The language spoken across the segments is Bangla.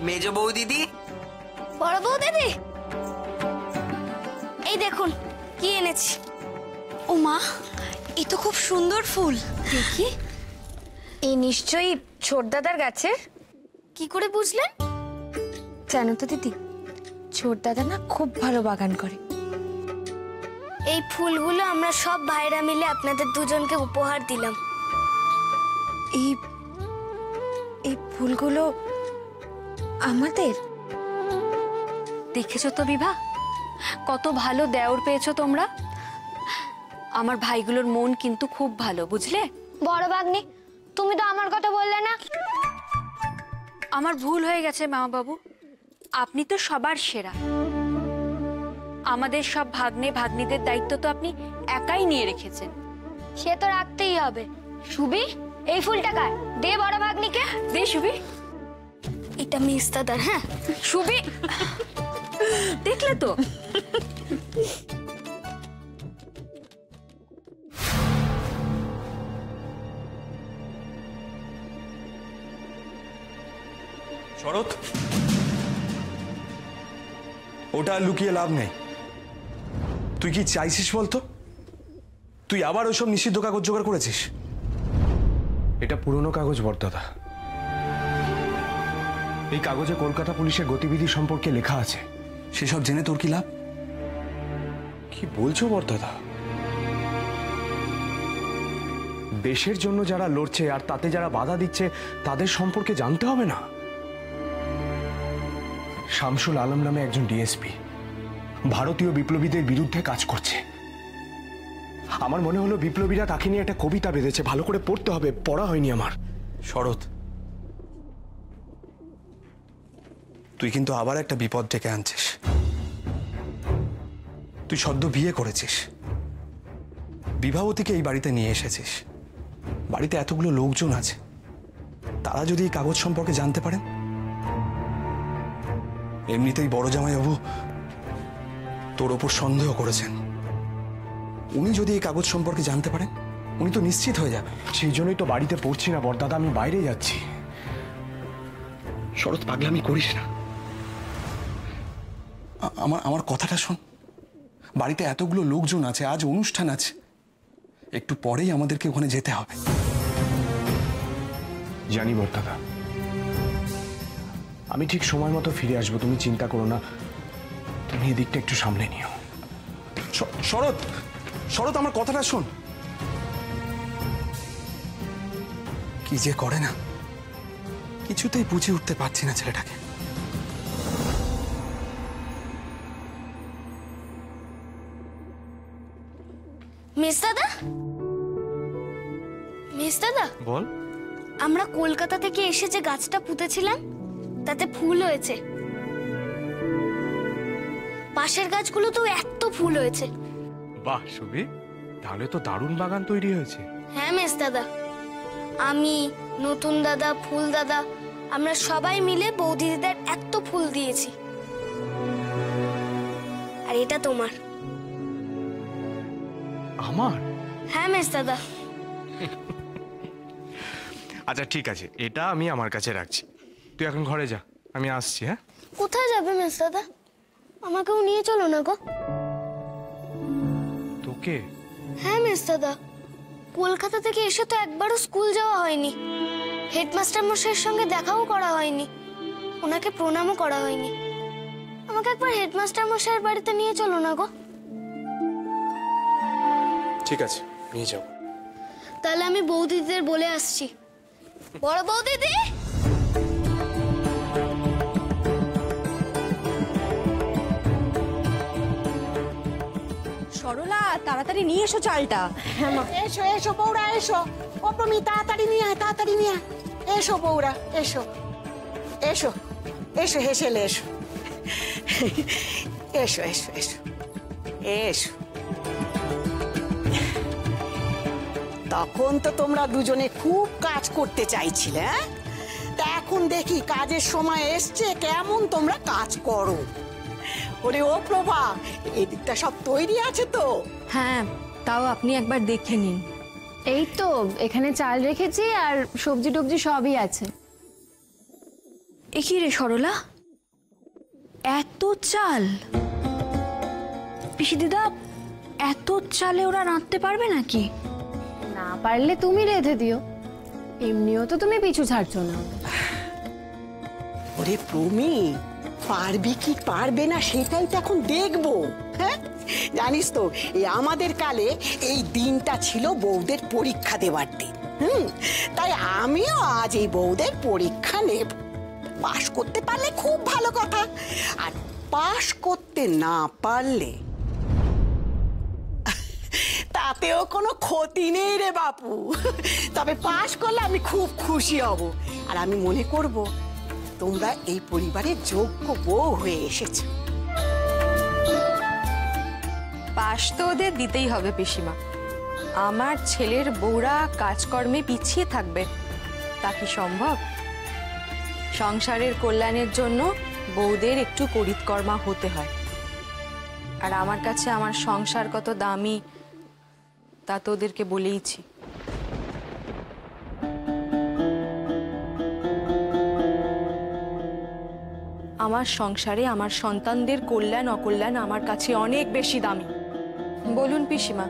মেজ বউ দিদি, বড় বউ দিদি, এই দেখুন কি এনেছি। ও মা, এ তো খুব সুন্দর ফুল। দেখি, এই নিশ্চয়ই ছোট দাদার গাছের। কি করে বুঝলেন? জানো তো দিদি, ছোট দাদা না খুব ভালো বাগান করে। এই ফুলগুলো আমরা সব ভাইরা মিলে আপনাদের দুজনকে উপহার দিলাম। এই এই ফুলগুলো আমাদের? দেখেছো তো বিভা, কত ভালো দেওর পেয়েছো তোমরা। আমার ভাইগুলোর মন কিন্তু খুব ভালো, বুঝলে? বড় ভাগ্নি, তুমি তো আমার কথা বললে না। আমার ভুল হয়ে গেছে মামা বাবু, আপনি তো সবার সেরা। আমাদের সব ভাগ্নে ভাগ্নিদের দায়িত্ব তো আপনি একাই নিয়ে রেখেছেন। সে তো রাখতেই হবে। সুবি, এই ফুলটা কার? দে বড় ভাগ্নিকে। দে সুবি। এটা মিস দাদার। হ্যাঁ সুবি, দেখলে তো। শরৎ, ওটা লুকিয়ে লাভ নেই। তুই কি চাইছিস বলতো? তুই আবার ওইসব নিষিদ্ধ কাগজ জোগাড় করেছিস? এটা পুরনো কাগজ বড়দাদা। এই কাগজে কলকাতা পুলিশের গতিবিধি সম্পর্কে লেখা আছে। সেসব জেনে তোর কি লাভ? কি বলছো বড়দাদা? দেশের জন্য যারা লড়ছে আর তাতে যারা বাধা দিচ্ছে তাদের সম্পর্কে জানতে হবে না? শামসুল আলম নামে একজন ডিএসপি ভারতীয় বিপ্লবীদের বিরুদ্ধে কাজ করছে। আমার মনে হলো বিপ্লবীরা তাকে নিয়ে একটা কবিতা বেঁধেছে, ভালো করে পড়তে হবে, পড়া হয়নি আমার। শরৎ, তুই কিন্তু আবার একটা বিপদ ডেকে আনছিস। তুই সদ্য বিয়ে করেছিস, বিবাহতীকে এই বাড়িতে নিয়ে এসেছিস। বাড়িতে এতগুলো লোকজন আছে, তারা যদি এই কাগজ সম্পর্কে জানতে পারেন। এমনিতেই বড় জামাইবাবু তোর ওপর সন্দেহ করেছেন। উনি যদি এই কাগজ সম্পর্কে জানতে পারেন, উনি তো নিশ্চিত হয়ে যাবে। সেই জন্যই তো বাড়িতে পড়ছি না বড়দাদা, আমি বাইরে যাচ্ছি। শরৎ, পাগলামি করিস না। আমার কথাটা শোন। বাড়িতে এতগুলো লোকজন আছে, আজ অনুষ্ঠান আছে, একটু পরেই আমাদেরকে ওখানে যেতে হবে। জানি বড়দাদা, আমি ঠিক সময় মতো ফিরে আসবো, তুমি চিন্তা করো না। তুমি এদিকটা একটু সামলে নিও। শরৎ, শরৎ, আমার কথাটা শোন। কি যে করে না, কিছুতেই বুঝে উঠতে পারছি না ছেলেটাকে। মিস দাদা, মিস দাদা, বল। আমরা কলকাতা থেকে এসে যে গাছটা পুঁতেছিলাম তাতে ফুল হয়েছে। পাশের গাছগুলোতেও এত ফুল হয়েছে। বাহ সুবি, তাহলে তো দারুণ বাগান তৈরি হয়েছে। হ্যাঁ মিস দাদা, আমি, নতুন দাদা, ফুল দাদা, আমরা সবাই মিলে বৌদিদিদের এত ফুল দিয়েছি। আর এটা তোমার। আমার? হ্যাঁ মিস দাদা। আচ্ছা ঠিক আছে, এটা আমি আমার কাছে রাখছি। তুই এখন ঘরে যা, আমি আসছি। হ্যাঁ, কোথায় যাবে মিস দাদা? আমাকেও নিয়ে চলো না গো। তোকে? হ্যাঁ মিস দাদা, কলকাতা থেকে এসে তো একবারও স্কুল যাওয়া হয়নি। হেডমাস্টার মশাইয়ের সঙ্গে দেখাও করা হয়নি, ওনাকে প্রণামও করা হয়নি। আমাকে একবার হেডমাস্টার মশাইয়ের বাড়িতে নিয়ে চলো না গো। ঠিক আছে, নিয়ে যাও। তাহলে আমি বৌদিদের বলে আসছি। বড় বৌদিদি, সরলা, তাড়াতাড়ি নিয়ে এসো চালটা। এসো এসো বৌরা, এসো। অপমি, তাড়াতাড়ি নিয়ে আয়, তাড়াতাড়ি নিয়ে আয়। এসো বৌরা, এসো এসো এসো, হেসেলে এসো। এসো এসো এসো এসো। তখন তো তোমরা দুজনে খুব কাজ করতে চাইছিলে, হ্যাঁ? তা এখন দেখি কাজের সময় এসছে, কেমন তোমরা কাজ করো। ওরে ও প্রভা, এদিকটা সব তৈরি আছে তো? হ্যাঁ, তাও আপনি একবার দেখে নিন। এই তো এখানে চাল রেখেছি আর সবজি টবজি সবই আছে। এ কি রে সরলা, এত চাল? পিসি দিদা, এত চালে ওরা রাঁধতে পারবে নাকি? না পারলে তুমি রেঁধে দিও, এমনিও তো তুমি পিছু ছাড়ছো না। ওরে প্রমি, পারবে কি পারবে না সেটাই তো এখন দেখবো। হ্যাঁ, জানিস তো এই আমাদের কালে এই দিনটা ছিল বউদের পরীক্ষা দেওয়ার দিন। তাই আমিও আজ এই বউদের পরীক্ষা নেব। পাশ করতে পারলে খুব ভালো কথা, আর পাশ করতে না পারলে তাতেও কোনো ক্ষতি নেই রে বাপু। তবে পাশ করলে আমি খুব খুশি হব, আর আমি মনে করব তোমরা এই পরিবারের যোগ্য বউ হয়ে এসেছো। পাশ তো ওদের দিতেই হবে পিসিমা। আমার ছেলের বউরা কাজকর্মে পিছিয়ে থাকবে তা কি সম্ভব? সংসারের কল্যাণের জন্য বউদের একটু করিতকর্মা হতে হয়। আর আমার কাছে আমার সংসার কত দামি তা তো ওদেরকে বলেইছি। আমার সংসারে আমার সন্তানদের কল্যাণ অকল্যাণ আমার কাছে অনেক বেশি দামি। বলুন পিসিমা,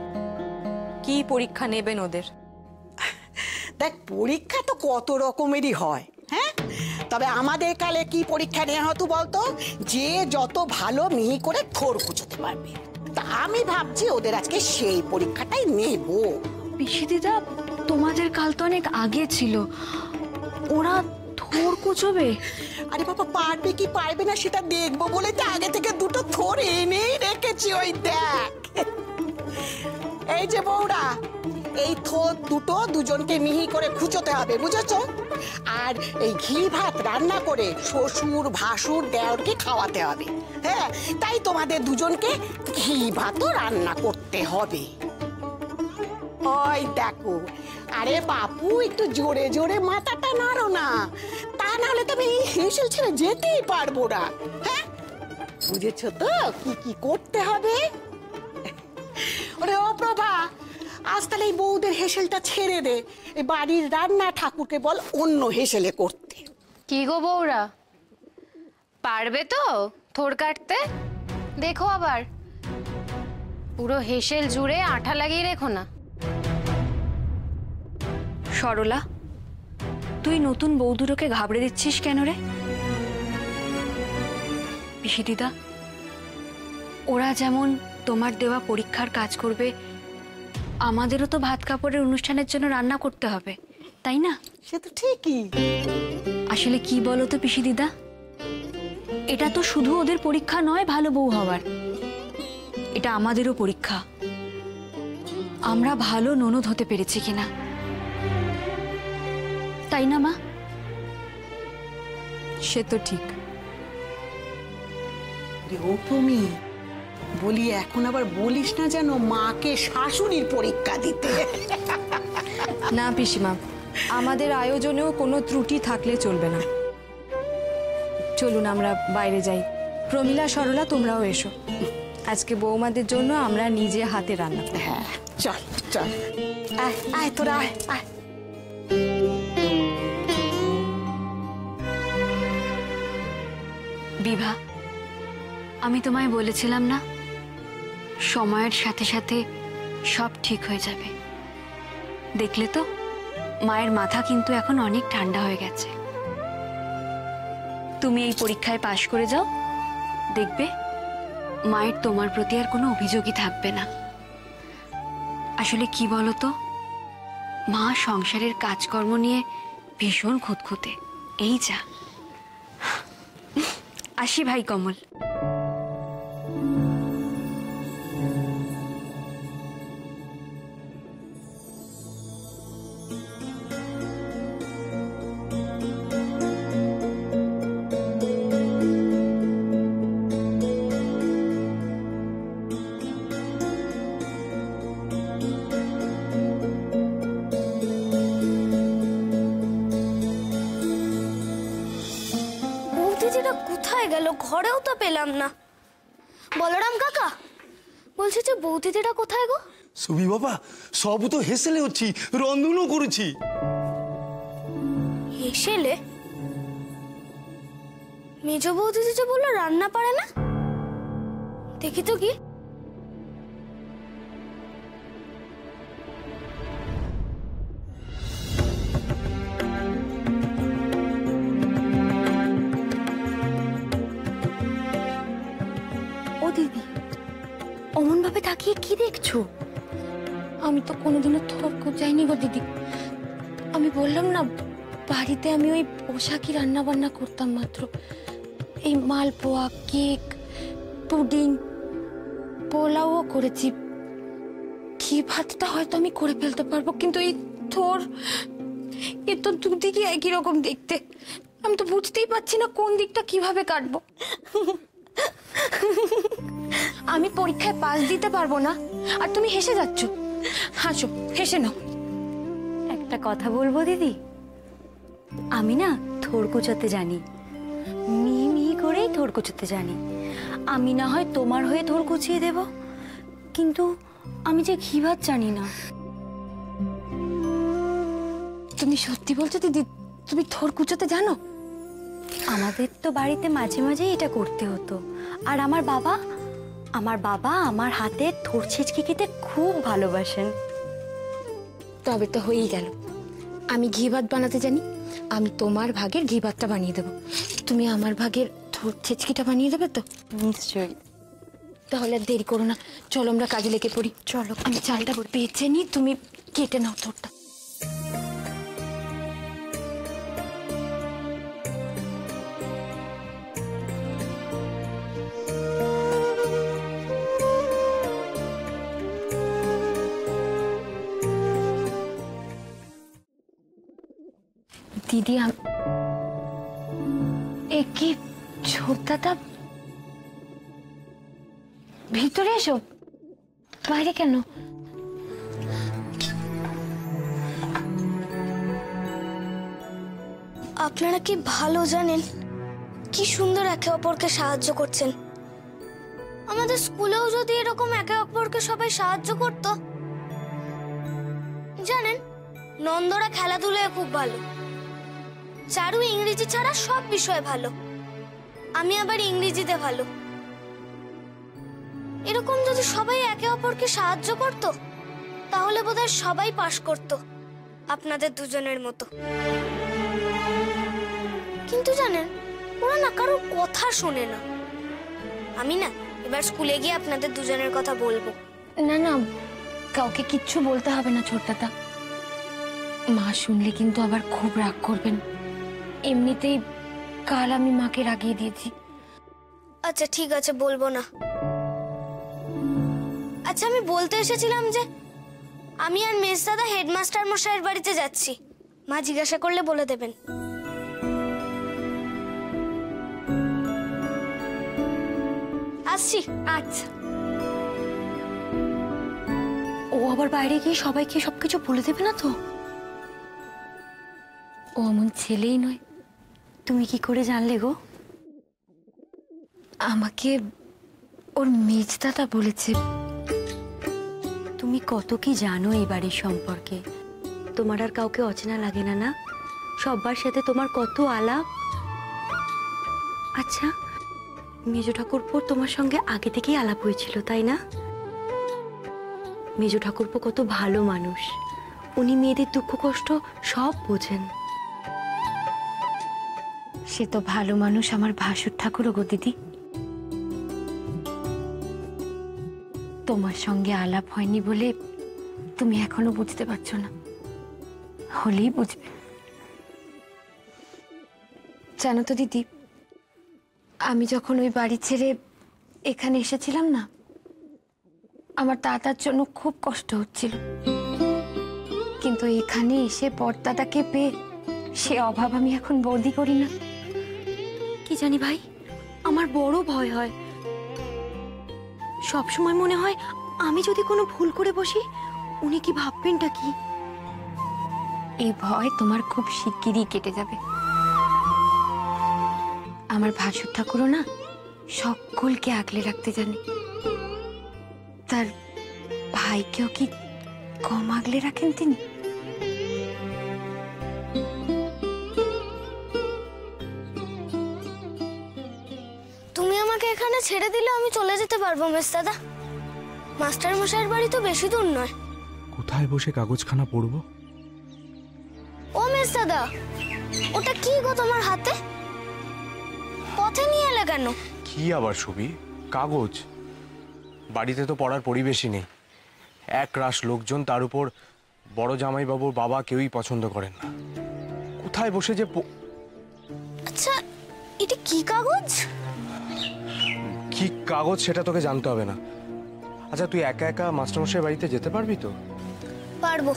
কি পরীক্ষা নেবেন ওদের? দেখ, পরীক্ষা তো কত রকমেরই হয়। হ্যাঁ, তবে আমাদের কালে কি পরীক্ষা নেওয়া হতো বলতো? যে যত ভালো মিহি করে থোর কুচোতে পারবে। তা আমি ভাবছি ওদের আজকে সেই পরীক্ষাটাই নেব। পিসি দিদা, তোমাদের কাল তো অনেক আগে ছিল, ওরা থোর কুচোবে? আরে বাবা, পারবে কি পারবে না সেটা দেখবো বলে তো আগে থেকে দুটো থোর এনেই রেখেছি। ওই দেখ, এই যে বউরা, এই থোর দুটো দুজনকে মিহি করে খুঁচোতে হবে, বুঝেছো? আর এই ঘি ভাত রান্না করে শ্বশুর ভাসুর দেওরকে খাওয়াতে হবে। হ্যাঁ, তাই তোমাদের দুজনকে ঘি ভাতও রান্না করতে হবে। ওই দেখো, আরে বাপু, একটু জোরে জোরে মাথাটা নাড়ো না, তা নাহলে তো আমি এই হেসেল ছেড়ে যেতেই পারবো না। হ্যাঁ, বুঝেছো তো কি কি করতে হবে? ওরে ও প্রভা, আজ তাহলে এই বউদের হেসেলটা ছেড়ে দে, এই বাড়ির রান্না ঠাকুরকে বল অন্য হেসেলে করতে। কি গো বউরা, পারবে তো থোড় কাটতে? দেখো আবার পুরো হেসেল জুড়ে আঠা লাগিয়ে রেখো না। সরলা, তুই নতুন বউ দুটোকে ঘাবড়ে দিচ্ছিস কেন রে? পিসি দিদা, ওরা যেমন তোমার দেওয়া পরীক্ষার কাজ করবে, আমাদেরও তো ভাত কাপড়ের অনুষ্ঠানের জন্য রান্না করতে হবে, তাই না? সে তো ঠিকই। আসলে কি বলো তো পিসি দিদা, এটা তো শুধু ওদের পরীক্ষা নয় ভালো বউ হওয়ার, এটা আমাদেরও পরীক্ষা, আমরা ভালো ননদ হতে পেরেছি কিনা, তাই না মা? সে তো ঠিক। ও প্রমি, বলি এখন আবার বলিস না যেন মাকে শাশুড়ির পরীক্ষা দিতে। না পিসিমা, আমাদের আয়োজনেও কোনো ত্রুটি থাকলে চলবে না। চলুন আমরা বাইরে যাই। প্রমিলা, সরলা, তোমরাও এসো। আজকে বৌমাদের জন্য আমরা নিজে হাতে রান্না করব। হ্যাঁ, চল চল, আয় আয় তোরা আয় আয়। বিভা, আমি তোমায় বলেছিলাম না সময়ের সাথে সাথে সব ঠিক হয়ে যাবে। দেখলে তো, মায়ের মাথা কিন্তু এখন অনেক ঠান্ডা হয়ে গেছে। তুমি এই পরীক্ষায় পাশ করে যাও, দেখবে মায়ের তোমার প্রতি আর কোনো অভিযোগই থাকবে না। আসলে কি বলো তো, মা সংসারের কাজকর্ম নিয়ে ভীষণ খুঁতখুঁতে, এই যা। আসি ভাই কমল। বৌদিদিটা কোথায় গেল? ঘরেও তো পেলাম না। বলরাম কাকা, বলছি যে বৌদিদিটা কোথায় গো? সুবি বাবা, সব তো হেসেলে হচ্ছি, রন্ধনও করেছি। হেসেলে? মেজ বৌদি যে বললো রান্না পারে না, দেখি তো কি। ও দিদি, অমন ভাবে তাকিয়ে কি দেখছো? আমি তো কোনোদিনও থরক যাইনি গো দিদি। আমি বললাম না, বাড়িতে আমি ওই পোশাকই রান্না বান্না করতাম মাত্র। এই মালপোয়া, কেক, পুডিং, পোলাও করেছি। ঘি ভাতটা হয়তো আমি করে ফেলতে পারবো, কিন্তু এই থর, এ তো দুদিকে একই রকম দেখতে। আমি তো বুঝতেই পারছি না কোন দিকটা কিভাবে কাটবো। আমি পরীক্ষায় পাস দিতে পারবো না, আর তুমি হেসে যাচ্ছ। হাসো, হেসে নাও। একটা কথা বলবো দিদি, আমি না থোর কুচাতে জানি, মিহি মিহি করেই থোর কুচাতে জানি। আমি না হয় তোমার হয়ে থোর কুচিয়ে দেব, কিন্তু আমি যে ঘি ভাত জানি না। তুমি সত্যি বলছো দিদি? তুমি থোর কুচাতে জানো? আমাদের তো বাড়িতে মাঝে মাঝেই এটা করতে হতো। আর আমার বাবা আমার হাতে থোর ছিচকি খেতে খুব ভালোবাসেন। তবে তো হয়েই গেল। আমি ঘি ভাত বানাতে জানি, আমি তোমার ভাগের ঘি ভাতটা বানিয়ে দেবো। তুমি আমার ভাগের থোর ছেচকিটা বানিয়ে দেবে তো? নিশ্চয়ই। তাহলে আর দেরি করো না, চলো আমরা কাজে লেগে পড়ি। চলো, আমি চালটা বেছে নিই, তুমি কেটে নাও থোরটা। দিদি, এ কি ছোটদাদা? ভিতরে এসো। বাইরে কেন? আপনারা কি ভালো জানেন কি সুন্দর একে অপরকে সাহায্য করছেন। আমাদের স্কুলেও যদি এরকম একে অপরকে সবাই সাহায্য করত। জানেন, নন্দরা খেলাধুলায় খুব ভালো, চারু ইংরেজি ছাড়া সব বিষয়ে ভালো, আমি আবার ইংরেজিতে ভালো। এরকম যদি সবাই একে অপরকে সাহায্য করত, তাহলে বোধহয় সবাই পাশ করত আপনাদের দুজনের মতো। কিন্তু জানেন, ওরা না কারোর কথা শোনে না। আমি না এবার স্কুলে গিয়ে আপনাদের দুজনের কথা বলবো। না না, কাউকে কিচ্ছু বলতে হবে না ছোটদাদা। মা শুনলে কিন্তু আবার খুব রাগ করবেন। এমনিতেই কাল আমি মাকে রাগিয়ে দিয়েছি। আচ্ছা ঠিক আছে, বলবো না। আচ্ছা, আমি বলতে এসেছিলাম যে আমি আর মেজদাদা হেডমাস্টার মশাইয়ের বাড়িতে যাচ্ছি। মা জিজ্ঞাসা করলে বলে দেবেন। আসছি। আচ্ছা। ও আবার বাইরে গিয়ে সবাইকে সবকিছু বলে দেবে না তো? ও এমন ছেলেই নয়। তুমি কি করে জানলে গো? আমাকে ওর মেজদাদা বলেছে। তুমি কত কি জানো এই বাড়ির সম্পর্কে। তোমার আর কাউকে অচেনা লাগে না, না? সবার সাথে তোমার কত আলাপ। আচ্ছা, মেজ ঠাকুরপোর তোমার সঙ্গে আগে থেকেই আলাপ হয়েছিল, তাই না? মেজ ঠাকুরপো কত ভালো মানুষ, উনি মেয়েদের দুঃখ কষ্ট সব বোঝেন। সে তো ভালো মানুষ আমার ভাসুর ঠাকুরও গো দিদি। তোমার সঙ্গে আলাপ হয়নি বলে তুমি এখনো বুঝতে পারছো না, হলেই বুঝবে। জানো তো দিদি, আমি যখন ওই বাড়ি ছেড়ে এখানে এসেছিলাম না, আমার দাদার জন্য খুব কষ্ট হচ্ছিল। কিন্তু এখানে এসে বড়দাদাকে পেয়ে সে অভাব আমি এখন বোধই করি না। কি জানি ভাই, আমার বড় ভয় হয়। সব সময় মনে হয় আমি যদি কোনো ভুল করে বসি, উনি কি ভাববেনটা কি? এই ভয় তোমার খুব শিগগিরই কেটে যাবে। আমার ভাসুর ঠাকুরও না সকলকে আগলে রাখতে জানে। তার ভাইকেও কি কম আগলে রাখেন তিনি? এখানে ছেড়ে দিলে আমি চলে যেতে পারবো মেজদাদা। মাস্টার মশাইয়ের বাড়ি তো বেশি দূর নয়। কোথায় বসে কাগজখানা পড়বো? ও মেজদাদা, ওটা কি গো তোমার হাতে? পথে নিয়ে এলে কেন? কি আবার ছবি? কাগজ। বাড়িতে তো পড়ার পরিবেশই নেই। এক রাশ লোকজন, তার উপর বড় জামাইবাবুর বাবা কেউই পছন্দ করেন না। কোথায় বসে যে আচ্ছা, এটা কি কাগজ? কি কাগজ সেটা তোকে জানতে হবে না। আচ্ছা, তুই একা একা মাস্টারমশাইয়ের বাড়িতে যেতে পারবি তো? পারবো।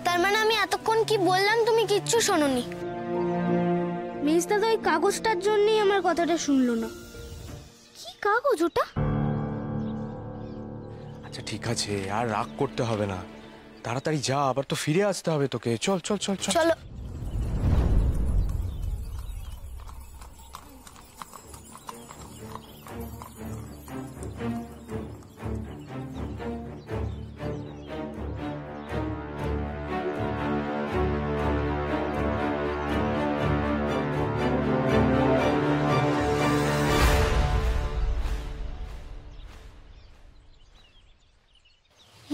তার মানে আমি এতক্ষণ কি বললাম তুমি কিচ্ছু শোনোনি? মেজদাদা ওই কাগজটার জন্যই আমার কথাটা শুনলো না। কি কাগজ ওটা? আচ্ছা ঠিক আছে, আর রাগ করতে হবে না। তাড়াতাড়ি যা, আবার তো ফিরে আসতে হবে তোকে। চল চল চল চল। চলো।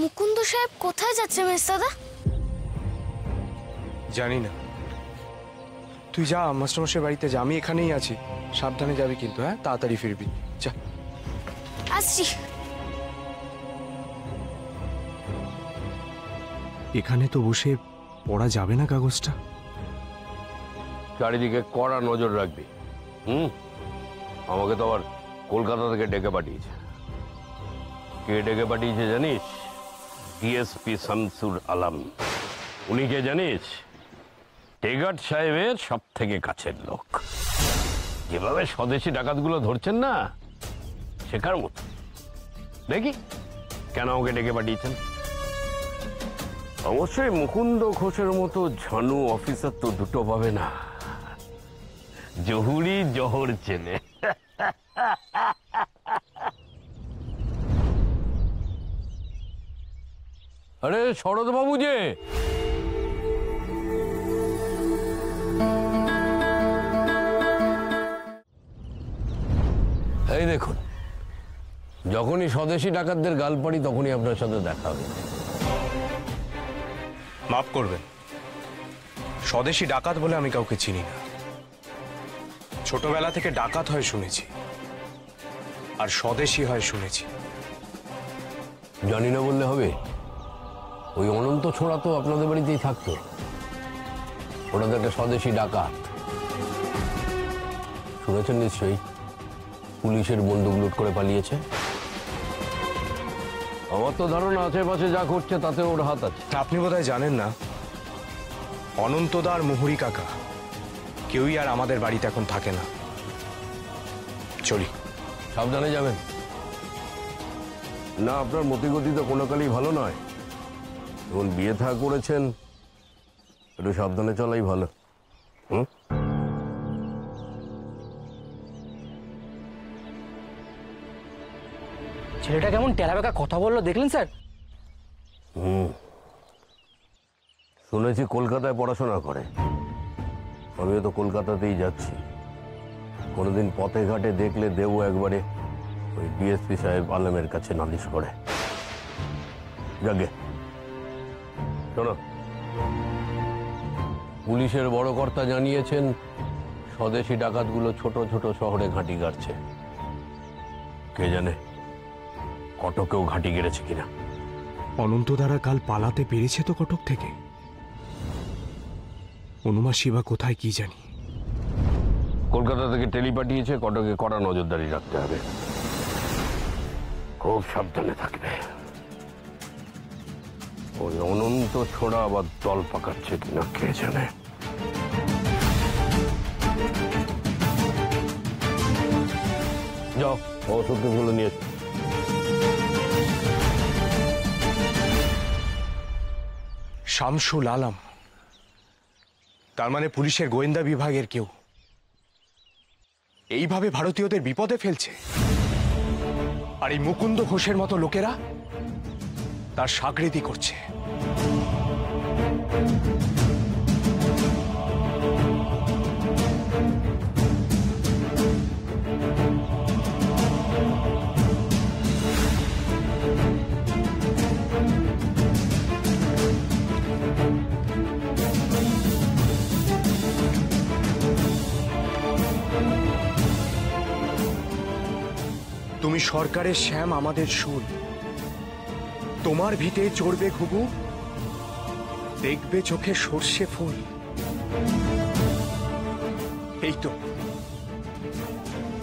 মুকুন্দ সাহেব কোথায় যাচ্ছে মেজদাদা? জানি না, তুই যা মাস্টারমশাইয়ের বাড়িতে যা। আমি এখানেই আছি, সাবধানে যাবি কিন্তু। হ্যাঁ, তাড়াতাড়ি ফিরবি। যা। আসছি। এখানে তো বসে পড়া যাবে না কাগজটা। চারিদিকে কড়া নজর রাখবি। আমাকে তো আবার কলকাতা থেকে ডেকে পাঠিয়েছে। কে ডেকে পাঠিয়েছে জানিস? ডিএসপি শামসুল আলম। উনি কে জানিস? টেগার্ড সাহেবের সব থেকে কাছের লোক। যেভাবে স্বদেশি ডাকাতগুলো ধরছেন না, শেখার মতো। দেখি কেন আমাকে ডেকে পাঠিয়েছেন। অবশ্যই মুকুন্দ ঘোষের মতো ঝানু অফিসার তো দুটো পাবে না। জহুরি জহর চেনে। আরে শরৎ বাবু যে, এই দেখুন, যখনই স্বদেশি ডাকাতদের গাল পাড়ি তখনই আপনার সাথে দেখা হবে। মাফ করবেন, স্বদেশি ডাকাত বলে আমি কাউকে চিনি না। ছোটবেলা থেকে ডাকাত হয় শুনেছি, আর স্বদেশি হয় শুনেছি। জানি না বললে হবে? ওই অনন্ত ছোড়া তো আপনাদের বাড়িতেই থাকতো। ওটা তো একটা স্বদেশি ডাকাত। শুনেছেন নিশ্চয়ই পুলিশের বন্দুক লুট করে পালিয়েছে। আমার তো ধারণা আশেপাশে যা করছে তাতে ওর হাত আছে। আপনি বোধহয় জানেন না, অনন্তদা আর মুহুরী কাকা কেউই আর আমাদের বাড়িতে এখন থাকে না। চলি। সাবধানে যাবেন। না, আপনার মতিগতি তো কোনো কালই ভালো নয়। এখন বিয়ে থা করেছেন, একটু সাবধানে চলাই ভালো। ছেলেটা কেমন টেরাবেকা কথা বললো দেখলেন স্যার? শুনেছি কলকাতায় পড়াশোনা করে। আমিও তো কলকাতাতেই যাচ্ছি। কোনোদিন পথে ঘাটে দেখলে দেবো একবারে ওই ডিএসপি সাহেব আলমের কাছে নালিশ করে। যাগে শোনো, পুলিশের বড় কর্তা জানিয়েছেন স্বদেশি ডাকাতগুলো ছোট ছোট শহরে ঘাঁটি গাড়ছে। কে জানে কটকেও ঘাঁটি গেড়েছে কিনা। অনন্তদারা কাল পালাতে পেরেছে তো কটক থেকে। অনুমা শিবা কোথায় কি জানি। কলকাতা থেকে টেলি পাঠিয়েছে, কটকে কড়া নজরদারি রাখতে হবে। খুব সাবধানে থাকবে। ওই অনন্ত ছোড়া আবার দল পাকাচ্ছে কিনা কে জানে। যাও, ওষুধগুলো নিয়ে এসো। শামসুল আলম, তার মানে পুলিশের গোয়েন্দা বিভাগের কেউ এইভাবে ভারতীয়দের বিপদে ফেলছে। আর এই মুকুন্দ ঘোষের মতো লোকেরা তার সাগরেদি করছে। তুমি সরকারের শ্যাম, আমাদের সুর। তোমার ভিটে চড়বে ঘুঘু, দেখবে চোখে সর্ষে ফুল। এই তো,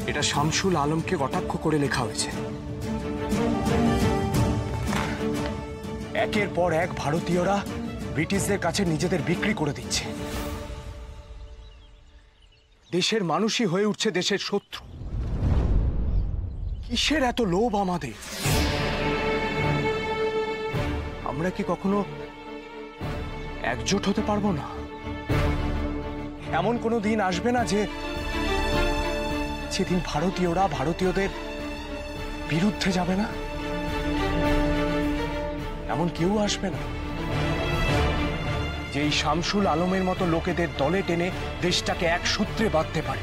এটা শামসুল আলমকে কটাক্ষ করে লেখা হয়েছে। একের পর এক ভারতীয়রা ব্রিটিশদের কাছে নিজেদের বিক্রি করে দিচ্ছে। দেশের মানুষই হয়ে উঠছে দেশের শত্রু। কিসের এত লোভ আমাদের? আমরা কি কখনো একজোট হতে পারবো না? এমন কোনো দিন আসবে না যেদিন ভারতীয়রা ভারতীয়দের বিরুদ্ধে যাবে না? এমন কেউ আসবে না যে এই শামসুল আলমের মতো লোকেদের দলে টেনে দেশটাকে এক সূত্রে বাঁধতে পারে।